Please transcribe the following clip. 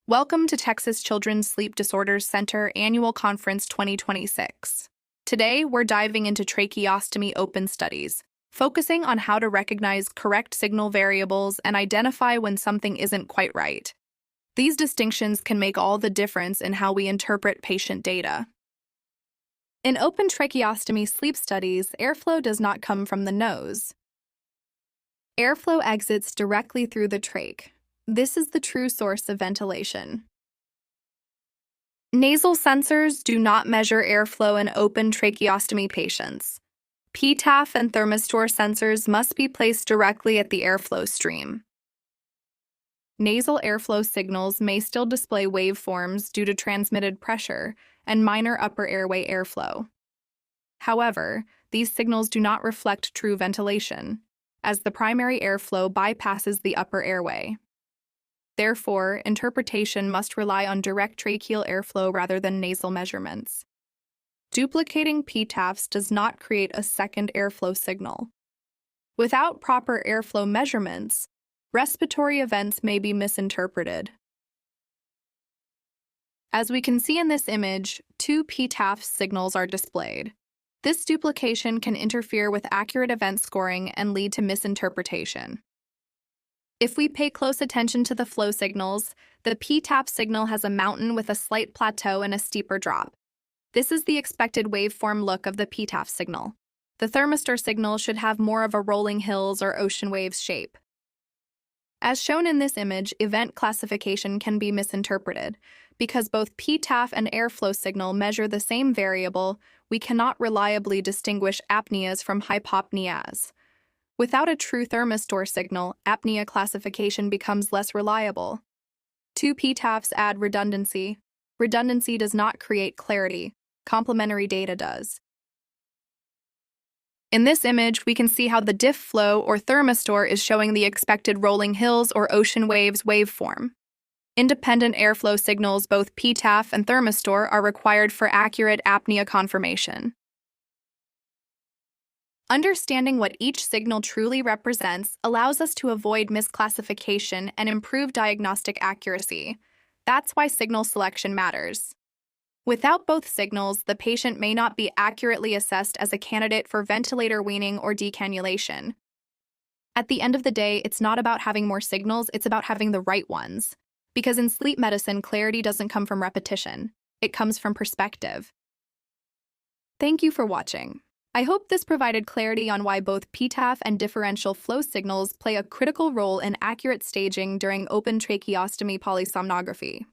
Welcome to Texas Children's Sleep Disorders Center Annual Conference 2026. Today, we're diving into tracheostomy open studies, focusing on how to recognize correct signal variables and identify when something isn't quite right. These distinctions can make all the difference in how we interpret patient data. In open tracheostomy sleep studies, airflow does not come from the nose. Airflow exits directly through the trach. This is the true source of ventilation. Nasal sensors do not measure airflow in open tracheostomy patients. PTAF and thermistor sensors must be placed directly at the airflow stream. Nasal airflow signals may still display waveforms due to transmitted pressure and minor upper airway airflow. However, these signals do not reflect true ventilation, as the primary airflow bypasses the upper airway. Therefore, interpretation must rely on direct tracheal airflow rather than nasal measurements. Duplicating PTAFs does not create a second airflow signal. Without proper airflow measurements, respiratory events may be misinterpreted. As we can see in this image, two PTAF signals are displayed. This duplication can interfere with accurate event scoring and lead to misinterpretation. If we pay close attention to the flow signals, the PTAF signal has a mountain with a slight plateau and a steeper drop. This is the expected waveform look of the PTAF signal. The thermistor signal should have more of a rolling hills or ocean waves shape. As shown in this image, event classification can be misinterpreted. Because both PTAF and airflow signal measure the same variable, we cannot reliably distinguish apneas from hypopneas. Without a true thermistor signal, apnea classification becomes less reliable. Two PTAFs add redundancy. Redundancy does not create clarity. Complementary data does. In this image, we can see how the diff flow or thermistor is showing the expected rolling hills or ocean waves waveform. Independent airflow signals, both PTAF and thermistor, are required for accurate apnea confirmation. Understanding what each signal truly represents allows us to avoid misclassification and improve diagnostic accuracy. That's why signal selection matters. Without both signals, the patient may not be accurately assessed as a candidate for ventilator weaning or decannulation. At the end of the day, it's not about having more signals, it's about having the right ones. Because in sleep medicine, clarity doesn't come from repetition. It comes from perspective. Thank you for watching. I hope this provided clarity on why both PTAF and differential flow signals play a critical role in accurate staging during open tracheostomy polysomnography.